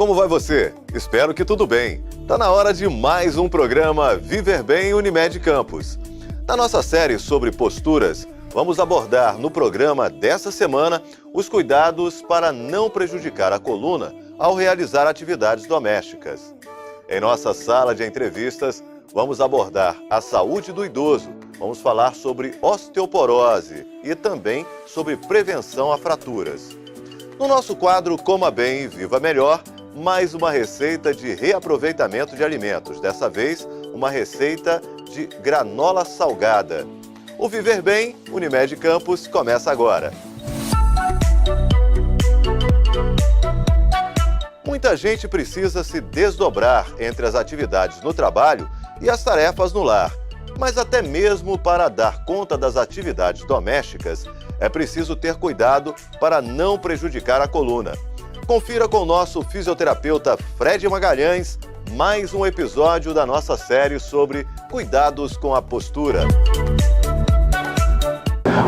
como vai você? Espero que tudo bem. Tá na hora de mais um programa Viver Bem Unimed Campos. Na nossa série sobre posturas, vamos abordar no programa dessa semana os cuidados para não prejudicar a coluna ao realizar atividades domésticas. Em nossa sala de entrevistas, vamos abordar a saúde do idoso, vamos falar sobre osteoporose e também sobre prevenção a fraturas. No nosso quadro Coma Bem e Viva Melhor, mais uma receita de reaproveitamento de alimentos, dessa vez uma receita de granola salgada. O Viver Bem Unimed Campos começa agora. Muita gente precisa se desdobrar entre as atividades no trabalho e as tarefas no lar. Mas até mesmo para dar conta das atividades domésticas, é preciso ter cuidado para não prejudicar a coluna. Confira com o nosso fisioterapeuta Fred Magalhães mais um episódio da nossa série sobre cuidados com a postura.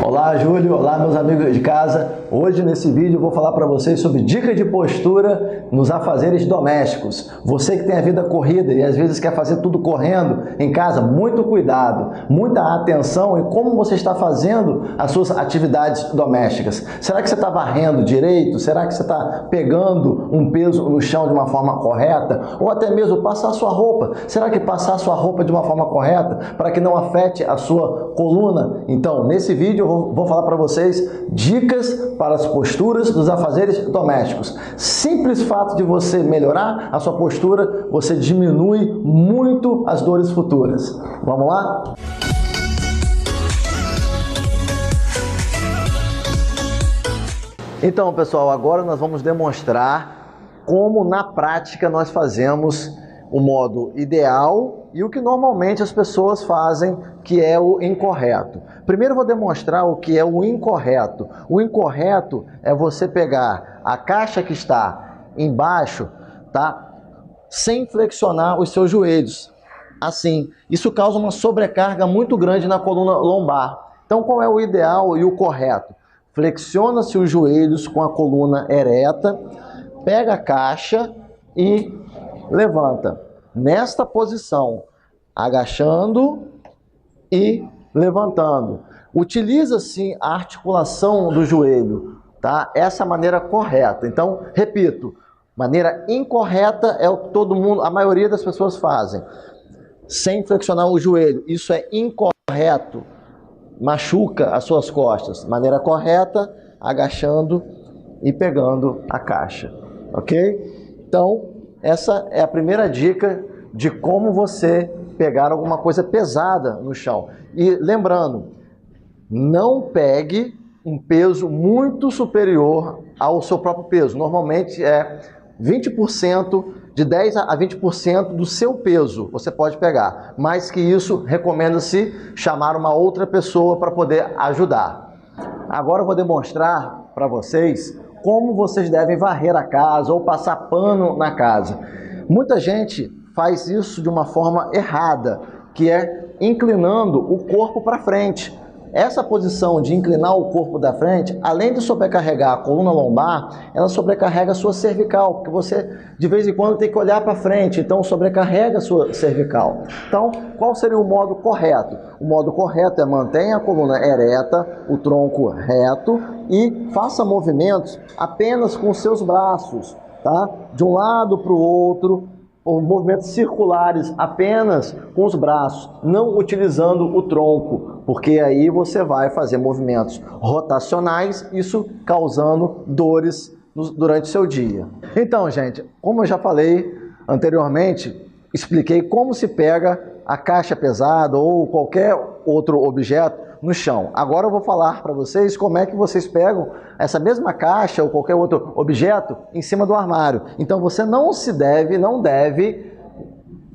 Olá, Júlio. Olá, meus amigos de casa. Hoje, nesse vídeo, eu vou falar para vocês sobre dicas de postura nos afazeres domésticos. Você que tem a vida corrida e às vezes quer fazer tudo correndo em casa, muito cuidado, muita atenção em como você está fazendo as suas atividades domésticas. Será que você está varrendo direito? Será que você está pegando um peso no chão de uma forma correta? Ou até mesmo passar a sua roupa? Será que passar a sua roupa de uma forma correta para que não afete a sua coluna? Então, nesse vídeo eu vou falar para vocês dicas para as posturas dos afazeres domésticos. Simples fato de você melhorar a sua postura, você diminui muito as dores futuras. Vamos lá? Então, pessoal, agora nós vamos demonstrar como na prática nós fazemos o modo ideal e o que normalmente as pessoas fazem, que é o incorreto. Primeiro eu vou demonstrar o que é o incorreto. O incorreto é você pegar a caixa que está embaixo, tá? Sem flexionar os seus joelhos. Assim, isso causa uma sobrecarga muito grande na coluna lombar. Então, qual é o ideal e o correto? Flexiona-se os joelhos com a coluna ereta, pega a caixa e levanta. Nesta posição, agachando e levantando. Utiliza-se a articulação do joelho, tá? Essa é a maneira correta. Então, repito, maneira incorreta é o que todo mundo, a maioria das pessoas fazem. Sem flexionar o joelho. Isso é incorreto. Machuca as suas costas. Maneira correta, agachando e pegando a caixa. Ok? Então, essa é a primeira dica de como você pegar alguma coisa pesada no chão. E lembrando, não pegue um peso muito superior ao seu próprio peso. Normalmente é 20%, de 10% a 20% do seu peso você pode pegar. Mais que isso, recomenda-se chamar uma outra pessoa para poder ajudar. Agora eu vou demonstrar para vocês como vocês devem varrer a casa ou passar pano na casa. Muita gente faz isso de uma forma errada, que é inclinando o corpo para frente. Essa posição de inclinar o corpo da frente, além de sobrecarregar a coluna lombar, ela sobrecarrega a sua cervical, porque você de vez em quando tem que olhar para frente, então sobrecarrega a sua cervical. Então, qual seria o modo correto? O modo correto é mantenha a coluna ereta, o tronco reto e faça movimentos apenas com os seus braços, tá? De um lado para o outro, ou movimentos circulares apenas com os braços, não utilizando o tronco, porque aí você vai fazer movimentos rotacionais, isso causando dores durante o seu dia. Então, gente, como eu já falei anteriormente, expliquei como se pega a caixa pesada ou qualquer outro objeto no chão. Agora eu vou falar para vocês como é que vocês pegam essa mesma caixa ou qualquer outro objeto em cima do armário. Então você não deve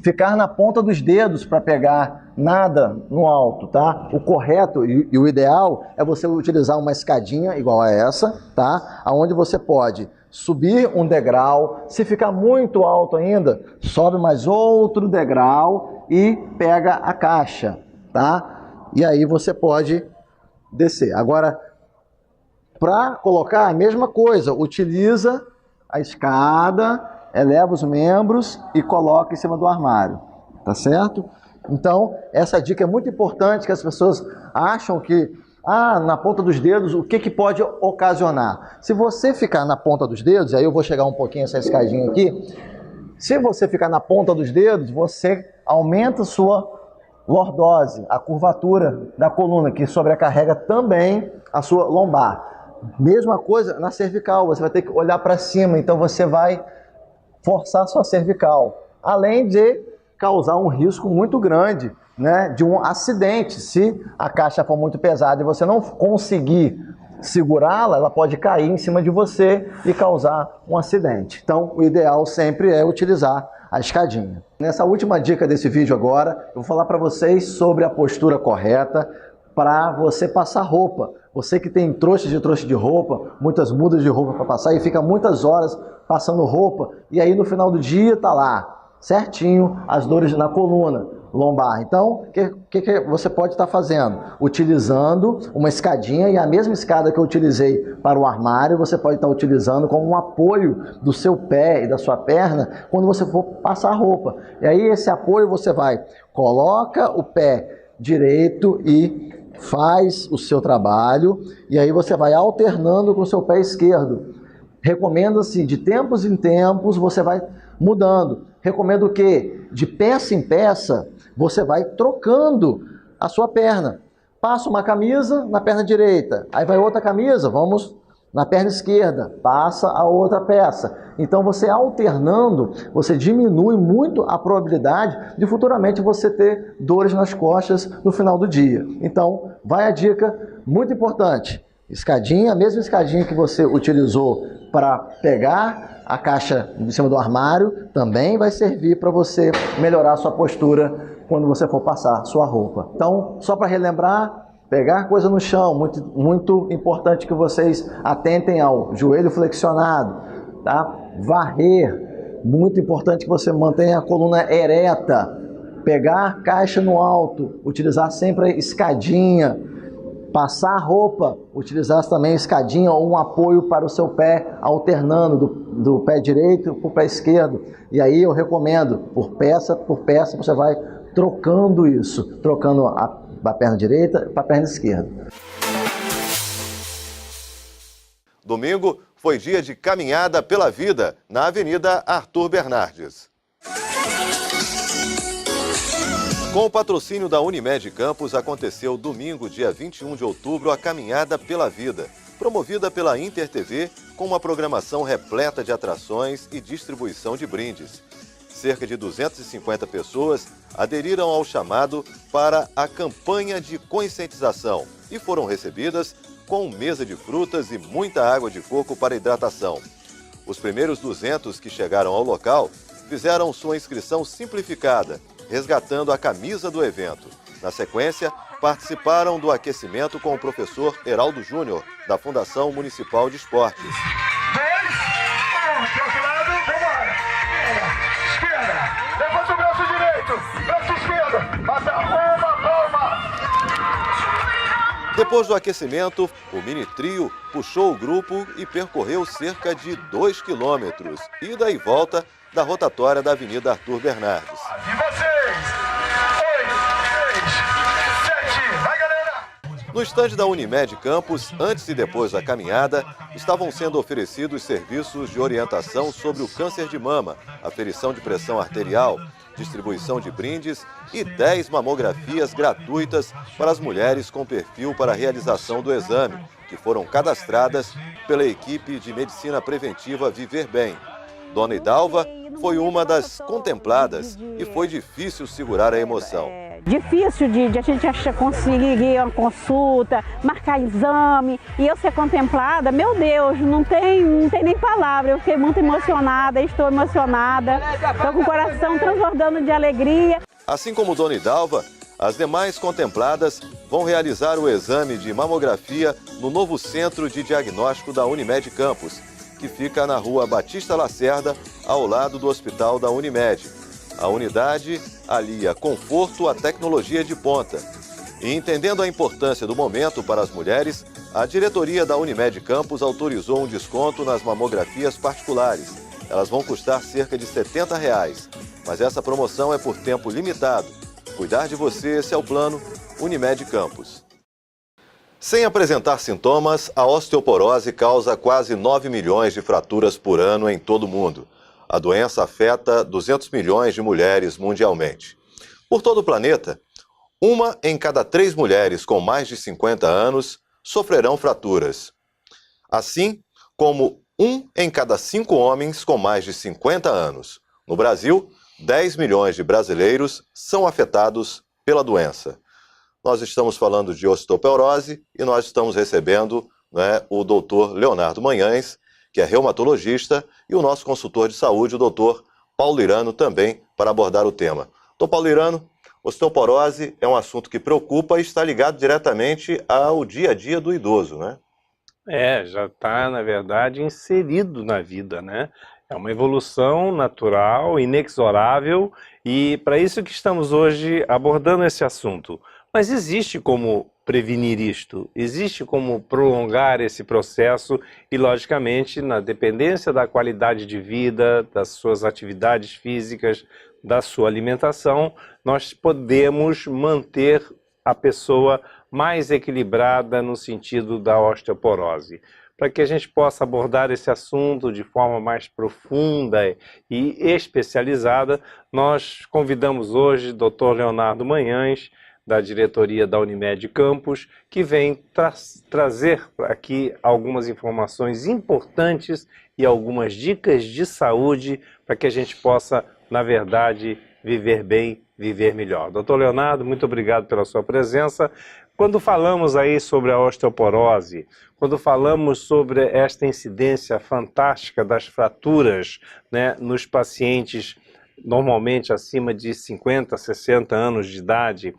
ficar na ponta dos dedos para pegar nada no alto, tá? O correto e o ideal é você utilizar uma escadinha igual a essa, tá? Aonde você pode subir um degrau, se ficar muito alto ainda, sobe mais outro degrau e pega a caixa, tá? E aí você pode descer. Agora, para colocar a mesma coisa, utiliza a escada eleva os membros e coloca em cima do armário, tá certo? Então, essa dica é muito importante, que as pessoas acham que, na ponta dos dedos, o que pode ocasionar? Se você ficar na ponta dos dedos, aí eu vou chegar um pouquinho essa escadinha aqui, se você ficar na ponta dos dedos, você aumenta sua lordose, a curvatura da coluna, que sobrecarrega também a sua lombar. Mesma coisa na cervical, você vai ter que olhar para cima, então você vai forçar sua cervical, além de causar um risco muito grande, né, de um acidente. Se a caixa for muito pesada e você não conseguir segurá-la, ela pode cair em cima de você e causar um acidente. Então, o ideal sempre é utilizar a escadinha. Nessa última dica desse vídeo agora, eu vou falar para vocês sobre a postura correta para você passar roupa. Você que tem trouxa de roupa, muitas mudas de roupa para passar e fica muitas horas passando roupa, e aí no final do dia tá lá certinho as dores na coluna lombar. Então, o que você pode estar fazendo? Utilizando uma escadinha, e a mesma escada que eu utilizei para o armário, você pode estar utilizando como um apoio do seu pé e da sua perna quando você for passar roupa. E aí esse apoio você coloca o pé direito e faz o seu trabalho, e aí você vai alternando com o seu pé esquerdo. Recomenda-se, de tempos em tempos, você vai mudando. Recomendo que, de peça em peça, você vai trocando a sua perna. Passa uma camisa na perna direita, aí vai outra camisa, vamos na perna esquerda, passa a outra peça. Então, você alternando, você diminui muito a probabilidade de futuramente você ter dores nas costas no final do dia. Então, vai a dica muito importante. Escadinha, a mesma escadinha que você utilizou para pegar a caixa em cima do armário, também vai servir para você melhorar a sua postura quando você for passar sua roupa. Então, só para relembrar, pegar coisa no chão, muito importante que vocês atentem ao joelho flexionado, tá? Varrer, muito importante que você mantenha a coluna ereta. Pegar caixa no alto, utilizar sempre a escadinha. Passar denha, utilizar também escadinha ou um apoio para o seu pé, alternando do pé direito para o pé esquerdo. E aí eu recomendo, por peça, você vai trocando isso, trocando a perna direita para a perna esquerda. Domingo foi dia de caminhada pela vida na Avenida Arthur Bernardes. Com o patrocínio da Unimed Campos, aconteceu domingo, dia 21 de outubro, a Caminhada pela Vida, promovida pela Inter TV, com uma programação repleta de atrações e distribuição de brindes. Cerca de 250 pessoas aderiram ao chamado para a campanha de conscientização e foram recebidas com mesa de frutas e muita água de coco para hidratação. Os primeiros 200 que chegaram ao local fizeram sua inscrição simplificada, resgatando a camisa do evento. Na sequência, participaram do aquecimento com o professor Heraldo Júnior, da Fundação Municipal de Esportes. Levanta o braço direito, braço esquerdo, passa palma. Depois do aquecimento, o mini trio puxou o grupo e percorreu cerca de 2 quilômetros, ida e volta da rotatória da Avenida Arthur Bernardes. E vocês? 8, 6, 7, vai galera! No estande da Unimed Campus, antes e depois da caminhada, estavam sendo oferecidos serviços de orientação sobre o câncer de mama, aferição de pressão arterial, distribuição de brindes e 10 mamografias gratuitas para as mulheres com perfil para a realização do exame, que foram cadastradas pela equipe de medicina preventiva Viver Bem. Dona Idalva foi uma das contempladas e foi difícil segurar a emoção. Difícil de a gente conseguir uma consulta, marcar exame e eu ser contemplada, meu Deus, não tem nem palavra. Eu fiquei muito emocionada, estou emocionada, estou com o coração transbordando de alegria. Assim como Dona Idalva, as demais contempladas vão realizar o exame de mamografia no novo Centro de Diagnóstico da Unimed Campus, que fica na rua Batista Lacerda, ao lado do Hospital da Unimed. A unidade alia conforto à tecnologia de ponta. E entendendo a importância do momento para as mulheres, a diretoria da Unimed Campus autorizou um desconto nas mamografias particulares. Elas vão custar cerca de R$ 70, mas essa promoção é por tempo limitado. Cuidar de você, esse é o plano Unimed Campos. Sem apresentar sintomas, a osteoporose causa quase 9 milhões de fraturas por ano em todo o mundo. A doença afeta 200 milhões de mulheres mundialmente. Por todo o planeta, 1 em cada 3 mulheres com mais de 50 anos sofrerão fraturas. Assim como 1 em cada 5 homens com mais de 50 anos. No Brasil, 10 milhões de brasileiros são afetados pela doença. Nós estamos falando de osteoporose e nós estamos recebendo, né, o doutor Leonardo Manhães, que é reumatologista, e o nosso consultor de saúde, o doutor Paulo Irano, também para abordar o tema. Doutor Paulo Irano, osteoporose é um assunto que preocupa e está ligado diretamente ao dia a dia do idoso, né? Já está, na verdade, inserido na vida, né? É uma evolução natural, inexorável, e para isso que estamos hoje abordando esse assunto. Mas existe como prevenir isto? Existe como prolongar esse processo e, logicamente, na dependência da qualidade de vida, das suas atividades físicas, da sua alimentação, nós podemos manter a pessoa mais equilibrada no sentido da osteoporose. Para que a gente possa abordar esse assunto de forma mais profunda e especializada, nós convidamos hoje o Dr. Leonardo Manhães, da diretoria da Unimed Campos, que vem trazer aqui algumas informações importantes e algumas dicas de saúde para que a gente possa, na verdade, viver bem, viver melhor. Doutor Leonardo, muito obrigado pela sua presença. Quando falamos aí sobre a osteoporose, quando falamos sobre esta incidência fantástica das fraturas, né, nos pacientes normalmente acima de 50, 60 anos de idade,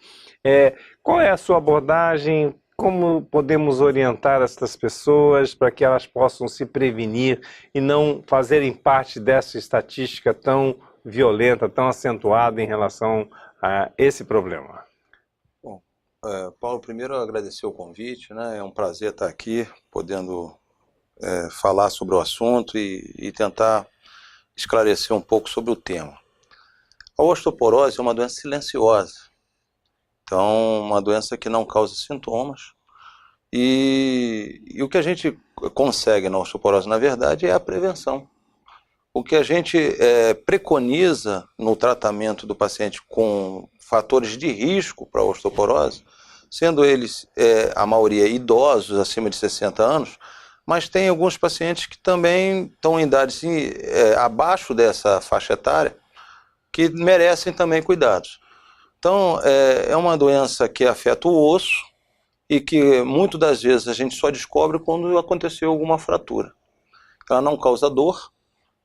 qual é a sua abordagem? Como podemos orientar essas pessoas para que elas possam se prevenir e não fazerem parte dessa estatística tão violenta, tão acentuada em relação a esse problema? Bom, Paulo, primeiro agradecer o convite, né? É um prazer estar aqui, podendo falar sobre o assunto e tentar esclarecer um pouco sobre o tema. A osteoporose é uma doença silenciosa, então uma doença que não causa sintomas, e o que a gente consegue na osteoporose, na verdade, é a prevenção. O que a gente preconiza no tratamento do paciente com fatores de risco para a osteoporose, sendo eles, a maioria, idosos acima de 60 anos, mas tem alguns pacientes que também estão em idade abaixo dessa faixa etária, que merecem também cuidados. Então, é uma doença que afeta o osso e que muitas das vezes a gente só descobre quando aconteceu alguma fratura. Ela não causa dor,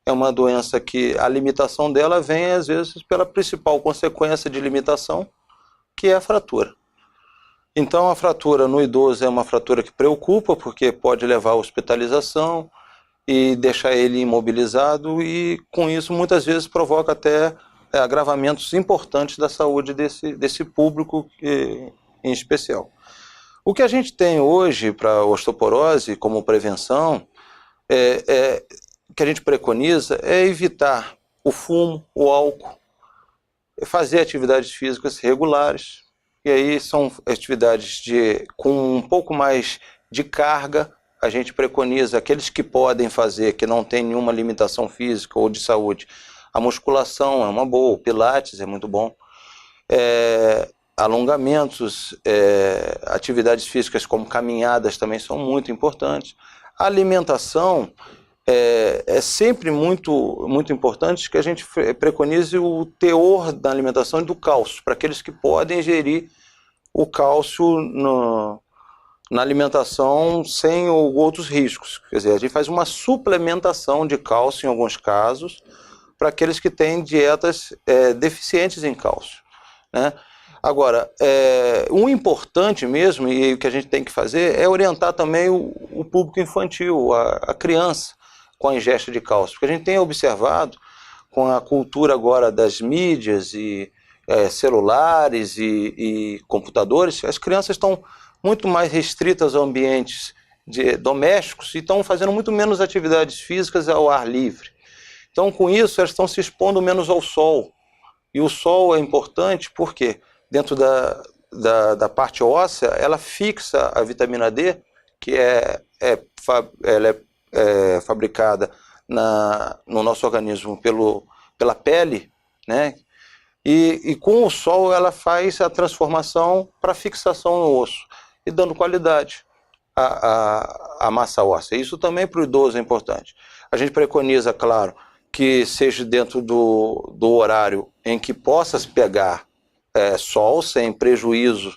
é uma doença que a limitação dela vem, às vezes, pela principal consequência de limitação, que é a fratura. Então, a fratura no idoso é uma fratura que preocupa, porque pode levar à hospitalização e deixar ele imobilizado, e com isso muitas vezes provoca até agravamentos importantes da saúde desse público em especial. O que a gente tem hoje para a osteoporose como prevenção, que a gente preconiza, é evitar o fumo, o álcool, fazer atividades físicas regulares, e aí são atividades com um pouco mais de carga. A gente preconiza aqueles que podem fazer, que não tem nenhuma limitação física ou de saúde. A musculação é uma boa, o pilates é muito bom, alongamentos, atividades físicas como caminhadas também são muito importantes. A alimentação é sempre muito, muito importante que a gente preconize o teor da alimentação e do cálcio, para aqueles que podem ingerir o cálcio na alimentação sem outros riscos. Quer dizer, a gente faz uma suplementação de cálcio em alguns casos, para aqueles que têm dietas deficientes em cálcio, né? Agora, o importante mesmo, e o que a gente tem que fazer, é orientar também o público infantil, a criança, com a ingesta de cálcio. Porque a gente tem observado, com a cultura agora das mídias e celulares e computadores, as crianças estão muito mais restritas a ambientes domésticos e estão fazendo muito menos atividades físicas ao ar livre. Então, com isso, elas estão se expondo menos ao sol. E o sol é importante porque dentro da parte óssea, ela fixa a vitamina D, que ela é fabricada no nosso organismo pela pele, né? E com o sol ela faz a transformação para fixação no osso e dando qualidade à massa óssea. Isso também para o idoso é importante. A gente preconiza, claro, que seja dentro do horário em que possa se pegar sol, sem prejuízo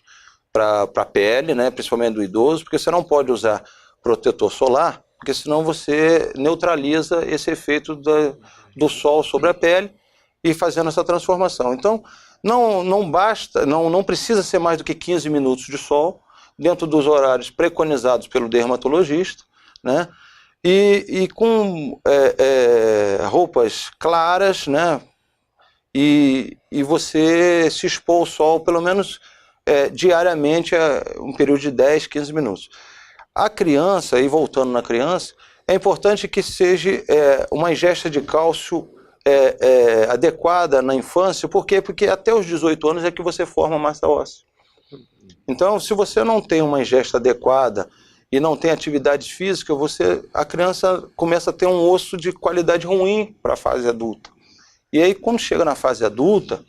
para a pele, né, principalmente do idoso, porque você não pode usar protetor solar, porque senão você neutraliza esse efeito do sol sobre a pele e fazendo essa transformação. Então, não basta, não precisa ser mais do que 15 minutos de sol, dentro dos horários preconizados pelo dermatologista, né? E com roupas claras, né? E você se expor ao sol pelo menos diariamente a um período de 10, 15 minutos. A criança, e voltando na criança, é importante que seja uma ingesta de cálcio adequada na infância. Por quê? Porque até os 18 anos é que você forma massa óssea. Então, se você não tem uma ingesta adequada e não tem atividade física, a criança começa a ter um osso de qualidade ruim para a fase adulta. E aí, quando chega na fase adulta,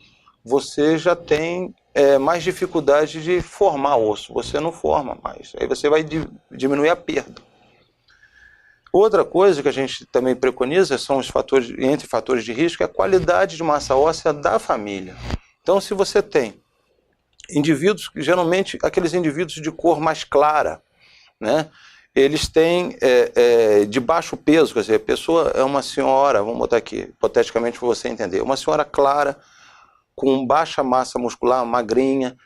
você já tem mais dificuldade de formar osso. Você não forma mais. Aí você vai diminuir a perda. Outra coisa que a gente também preconiza são os fatores, entre fatores de risco, é a qualidade de massa óssea da família. Então, se você tem indivíduos, geralmente aqueles indivíduos de cor mais clara, né? Eles têm de baixo peso, quer dizer, a pessoa é uma senhora, vamos botar aqui, hipoteticamente para você entender, uma senhora clara, com baixa massa muscular, magrinha,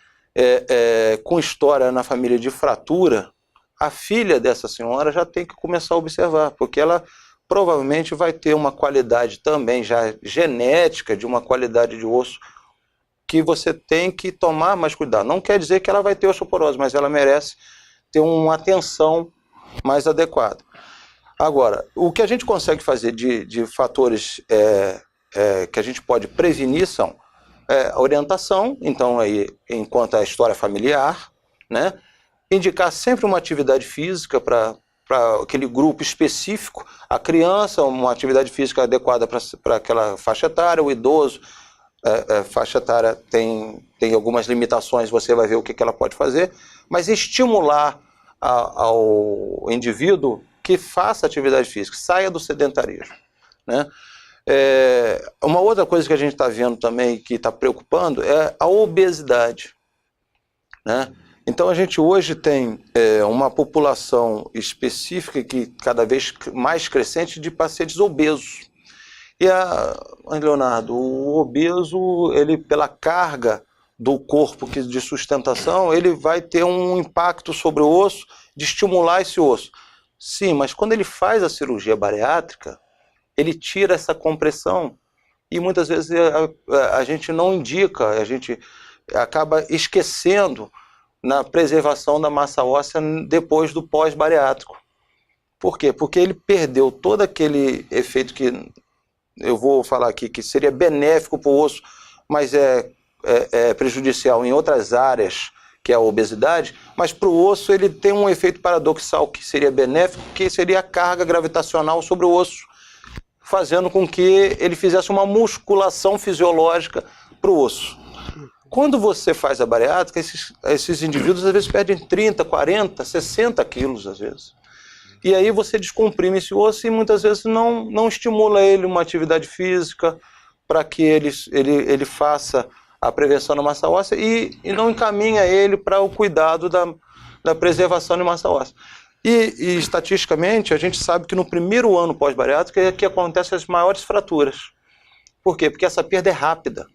com história na família de fratura, a filha dessa senhora já tem que começar a observar, porque ela provavelmente vai ter uma qualidade também já genética, de uma qualidade de osso, que você tem que tomar mais cuidado. Não quer dizer que ela vai ter osteoporose, mas ela merece ter uma atenção mais adequada. Agora, o que a gente consegue fazer de fatores que a gente pode prevenir são orientação, então aí enquanto a história familiar, né? Indicar sempre uma atividade física para aquele grupo específico, a criança, uma atividade física adequada para aquela faixa etária, o idoso, faixa etária tem algumas limitações, você vai ver o que ela pode fazer, mas estimular ao indivíduo que faça atividade física, saia do sedentarismo, né? Uma outra coisa que a gente está vendo também que está preocupando é a obesidade, né? Então a gente hoje tem uma população específica que cada vez mais crescente de pacientes obesos. E Leonardo, o obeso, ele pela carga do corpo de sustentação, ele vai ter um impacto sobre o osso, de estimular esse osso. Sim, mas quando ele faz a cirurgia bariátrica, ele tira essa compressão e muitas vezes a gente não indica, a gente acaba esquecendo na preservação da massa óssea depois do pós-bariátrico. Por quê? Porque ele perdeu todo aquele efeito que eu vou falar aqui, que seria benéfico para o osso, mas é prejudicial em outras áreas, que é a obesidade, mas para o osso ele tem um efeito paradoxal, que seria benéfico, que seria a carga gravitacional sobre o osso, fazendo com que ele fizesse uma musculação fisiológica para o osso. Quando você faz a bariátrica, esses indivíduos às vezes perdem 30, 40, 60 quilos às vezes. E aí você descomprime esse osso e muitas vezes não estimula ele uma atividade física para que ele faça a prevenção da massa óssea e não encaminha ele para o cuidado da preservação de massa óssea. E estatisticamente a gente sabe que no primeiro ano pós-bariátrica é que acontecem as maiores fraturas. Por quê? Porque essa perda é rápida.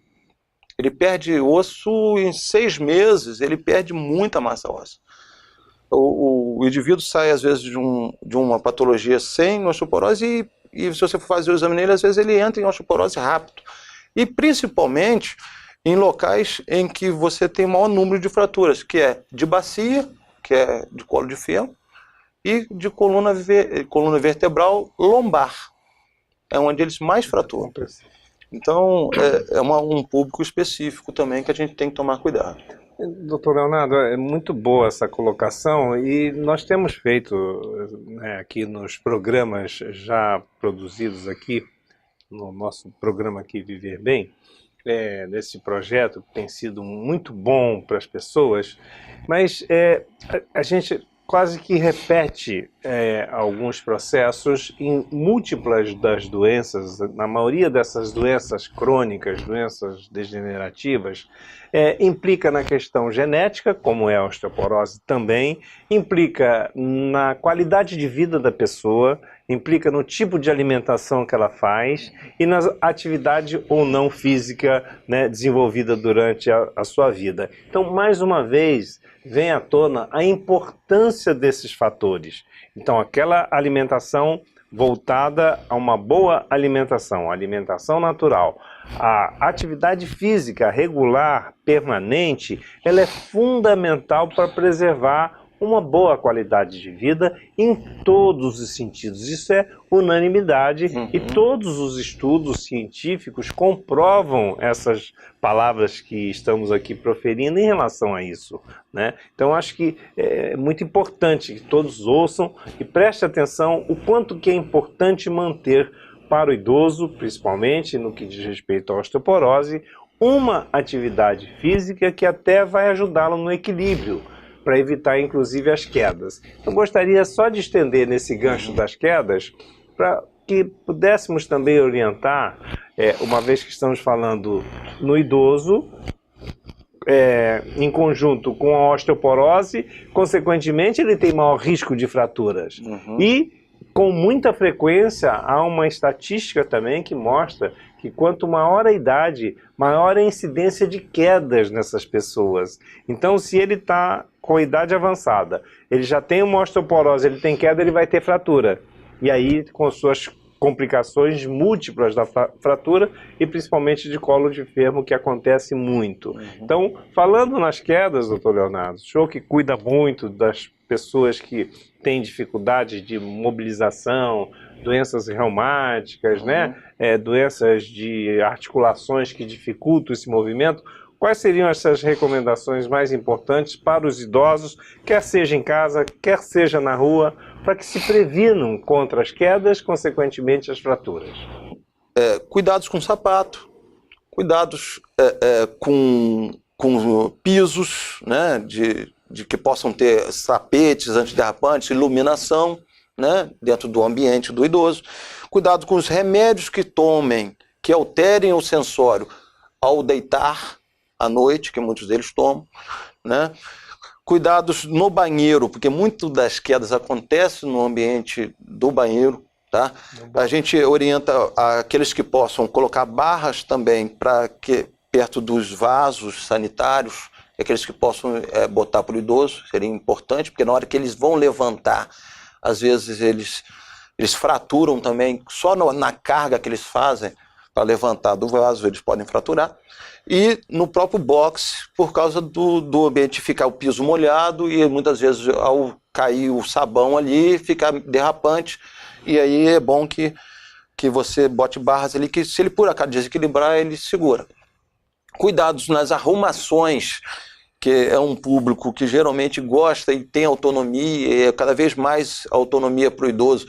Ele perde osso em 6 meses, ele perde muita massa óssea. O indivíduo sai, às vezes, de uma patologia sem osteoporose e se você for fazer o exame nele, às vezes ele entra em osteoporose rápido. E, principalmente, em locais em que você tem maior número de fraturas, que é de bacia, que é de colo de fêmur, e de coluna vertebral lombar. é onde eles mais fraturam. Então, é um público específico também que a gente tem que tomar cuidado. Doutor Leonardo, é muito boa essa colocação e nós temos feito, né, aqui nos programas já produzidos aqui, no nosso programa aqui Viver Bem, nesse projeto que tem sido muito bom para as pessoas, mas a gente quase que repete alguns processos em múltiplas das doenças, na maioria dessas doenças crônicas, doenças degenerativas, implica na questão genética, como é a osteoporose também, implica na qualidade de vida da pessoa, implica no tipo de alimentação que ela faz e na atividade ou não física, né, desenvolvida durante a sua vida. Então, mais uma vez, vem à tona a importância desses fatores. Então, aquela alimentação voltada a uma boa alimentação, alimentação natural. A atividade física regular, permanente, ela é fundamental para preservar uma boa qualidade de vida em todos os sentidos. Isso é unanimidade e todos os estudos científicos comprovam essas palavras que estamos aqui proferindo em relação a isso, né? Então acho que é muito importante que todos ouçam e prestem atenção o quanto que é importante manter para o idoso, principalmente no que diz respeito à osteoporose, uma atividade física que até vai ajudá-lo no equilíbrio, para evitar inclusive as quedas. Eu gostaria só de estender nesse gancho das quedas, para que pudéssemos também orientar, uma vez que estamos falando no idoso, em conjunto com a osteoporose, consequentemente ele tem maior risco de fraturas. E com muita frequência há uma estatística também que mostra que quanto maior a idade, maior a incidência de quedas nessas pessoas. Então, se ele está com a idade avançada, ele já tem uma osteoporose, ele tem queda, ele vai ter fratura. E aí, com suas complicações múltiplas da fratura e principalmente de colo de ferro, que acontece muito. Então, falando nas quedas, doutor Leonardo, o senhor que cuida muito das pessoas que têm dificuldade de mobilização, doenças reumáticas, né? Doenças de articulações que dificultam esse movimento, quais seriam essas recomendações mais importantes para os idosos, quer seja em casa, quer seja na rua, para que se previnam contra as quedas, consequentemente as fraturas? Cuidados com sapato, cuidados com pisos, né, de que possam ter tapetes antiderrapantes, iluminação, né, dentro do ambiente do idoso. Cuidado com os remédios que tomem, que alterem o sensório ao deitar à noite, que muitos deles tomam, né? Cuidados no banheiro, porque muito das quedas acontecem no ambiente do banheiro, tá? A gente orienta aqueles que possam colocar barras também para que perto dos vasos sanitários, aqueles que possam botar para o idoso, seria importante, porque na hora que eles vão levantar, às vezes eles fraturam também, só na carga que eles fazem para levantar do vaso, eles podem fraturar. E no próprio box, por causa do ambiente ficar o piso molhado e muitas vezes ao cair o sabão ali, fica derrapante. E aí é bom que você bote barras ali, que se ele por acaso desequilibrar, ele segura. Cuidados nas arrumações, que é um público que geralmente gosta e tem autonomia, e cada vez mais autonomia para o idoso.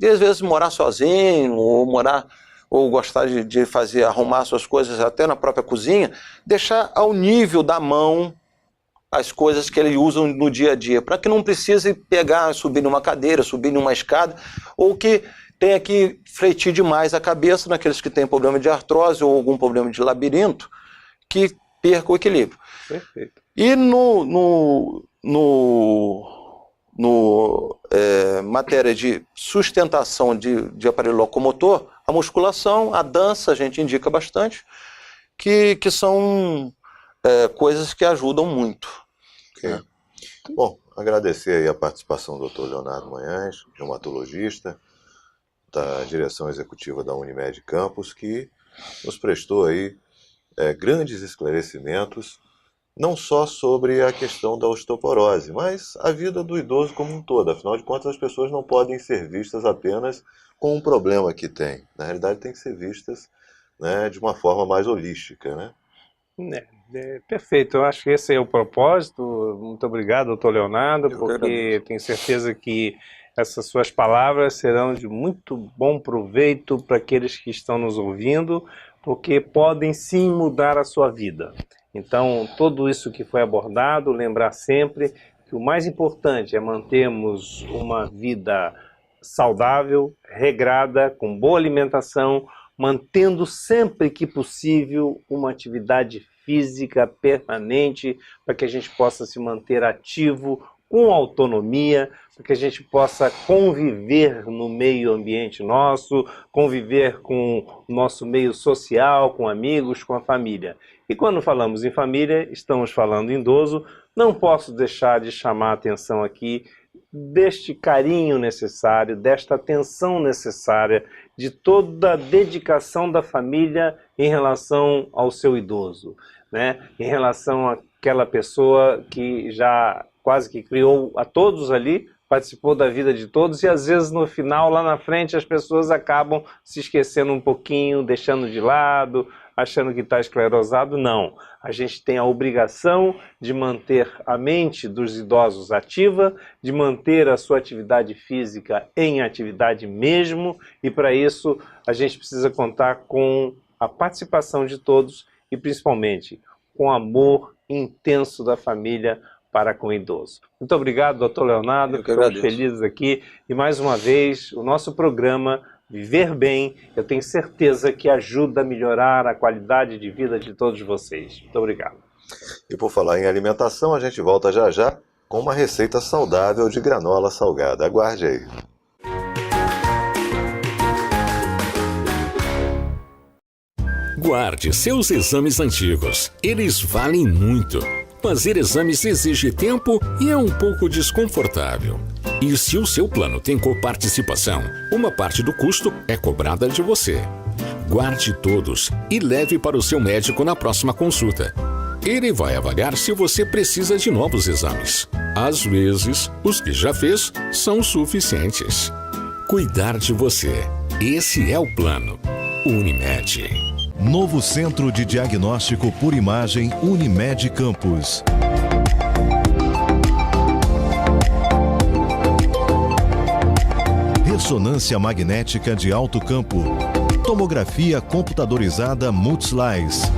E às vezes morar sozinho, ou gostar de arrumar suas coisas até na própria cozinha, deixar ao nível da mão as coisas que eles usam no dia a dia, para que não precise pegar, subir numa cadeira, subir numa escada, ou que tenha que fletir demais a cabeça naqueles que têm problema de artrose ou algum problema de labirinto, que perca o equilíbrio. Perfeito. E no matéria de sustentação de aparelho locomotor, a musculação, a dança, a gente indica bastante, que são coisas que ajudam muito. Okay. Bom, agradecer aí a participação do Dr. Leonardo Manhães, reumatologista, da direção executiva da Unimed Campos, que nos prestou aí grandes esclarecimentos, não só sobre a questão da osteoporose, mas a vida do idoso como um todo. Afinal de contas, as pessoas não podem ser vistas apenas com o problema que tem. Na realidade, tem que ser vistas, né, de uma forma mais holística, né? Perfeito, eu acho que esse é o propósito. Muito obrigado, doutor Leonardo, porque tenho certeza que essas suas palavras serão de muito bom proveito para aqueles que estão nos ouvindo, porque podem sim mudar a sua vida. Então, tudo isso que foi abordado, lembrar sempre que o mais importante é mantermos uma vida saudável, regrada, com boa alimentação, mantendo sempre que possível uma atividade física permanente, para que a gente possa se manter ativo, com autonomia, para que a gente possa conviver no meio ambiente nosso, conviver com o nosso meio social, com amigos, com a família. E quando falamos em família, estamos falando em idoso, não posso deixar de chamar a atenção aqui deste carinho necessário, desta atenção necessária, de toda a dedicação da família em relação ao seu idoso, né? Em relação àquela pessoa que já quase que criou a todos ali, participou da vida de todos, e às vezes no final, lá na frente, as pessoas acabam se esquecendo um pouquinho, deixando de lado, achando que está esclerosado. Não, a gente tem a obrigação de manter a mente dos idosos ativa, de manter a sua atividade física em atividade mesmo, e para isso a gente precisa contar com a participação de todos e principalmente com o amor intenso da família para com o idoso. Muito obrigado, doutor Leonardo, ficamos felizes aqui, e mais uma vez o nosso programa Viver Bem, eu tenho certeza que ajuda a melhorar a qualidade de vida de todos vocês. Muito obrigado. E por falar em alimentação, a gente volta já já com uma receita saudável de granola salgada. Aguarde aí. Guarde seus exames antigos. Eles valem muito. Fazer exames exige tempo e é um pouco desconfortável. E se o seu plano tem coparticipação, uma parte do custo é cobrada de você. Guarde todos e leve para o seu médico na próxima consulta. Ele vai avaliar se você precisa de novos exames. Às vezes, os que já fez são suficientes. Cuidar de você. Esse é o plano. Unimed. Novo Centro de Diagnóstico por Imagem Unimed Campos. Ressonância magnética de alto campo. Tomografia computadorizada Multislice.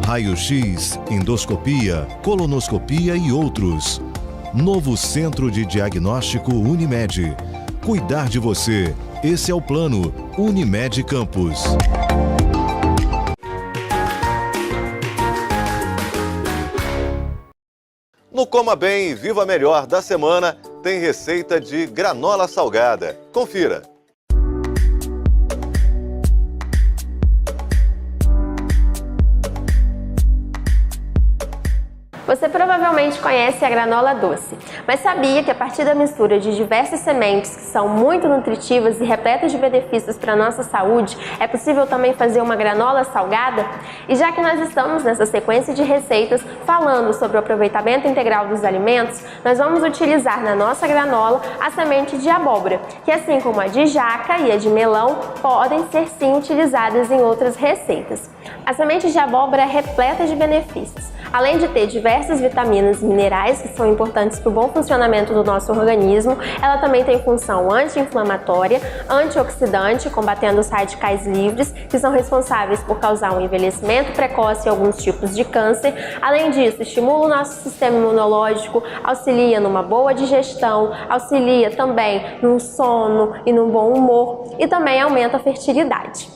Raio-X, endoscopia, colonoscopia e outros. Novo Centro de Diagnóstico Unimed. Cuidar de você. Esse é o plano Unimed Campos. No Coma Bem e Viva Melhor da semana, tem receita de granola salgada. Confira! Você provavelmente conhece a granola doce, mas sabia que a partir da mistura de diversas sementes que são muito nutritivas e repletas de benefícios para a nossa saúde, é possível também fazer uma granola salgada? E já que nós estamos nessa sequência de receitas falando sobre o aproveitamento integral dos alimentos, nós vamos utilizar na nossa granola a semente de abóbora, que assim como a de jaca e a de melão, podem ser sim utilizadas em outras receitas. A semente de abóbora é repleta de benefícios. Além de ter diversas vitaminas e minerais que são importantes para o bom funcionamento do nosso organismo, ela também tem função anti-inflamatória, antioxidante, combatendo os radicais livres, que são responsáveis por causar um envelhecimento precoce e alguns tipos de câncer. Além disso, estimula o nosso sistema imunológico, auxilia numa boa digestão, auxilia também no sono e no bom humor e também aumenta a fertilidade.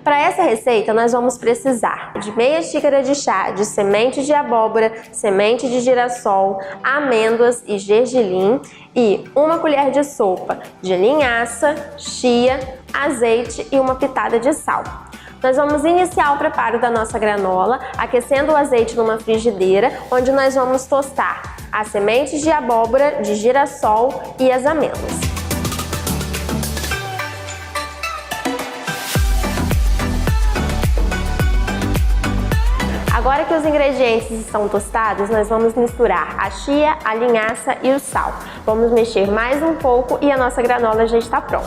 Para essa receita, nós vamos precisar de meia xícara de chá de semente de abóbora, semente de girassol, amêndoas e gergelim e uma colher de sopa de linhaça, chia, azeite e uma pitada de sal. Nós vamos iniciar o preparo da nossa granola aquecendo o azeite numa frigideira, onde nós vamos tostar as sementes de abóbora, de girassol e as amêndoas. Agora que os ingredientes estão tostados, nós vamos misturar a chia, a linhaça e o sal. Vamos mexer mais um pouco e a nossa granola já está pronta.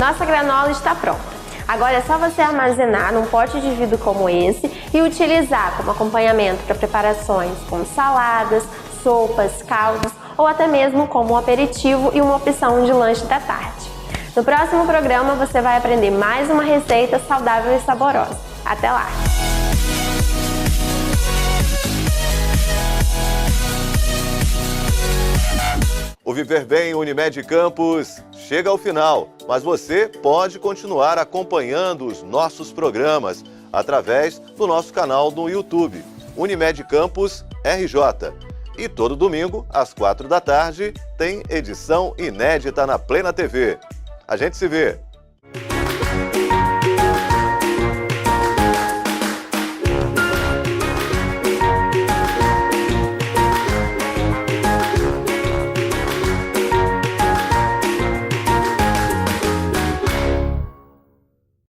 Nossa granola está pronta. Agora é só você armazenar num pote de vidro como esse e utilizar como acompanhamento para preparações como saladas, sopas, caldos ou até mesmo como um aperitivo e uma opção de lanche da tarde. No próximo programa você vai aprender mais uma receita saudável e saborosa. Até lá! O Viver Bem Unimed Campus chega ao final, mas você pode continuar acompanhando os nossos programas através do nosso canal no YouTube, Unimed Campus RJ. E todo domingo, às 4 da tarde, tem edição inédita na Plena TV. A gente se vê!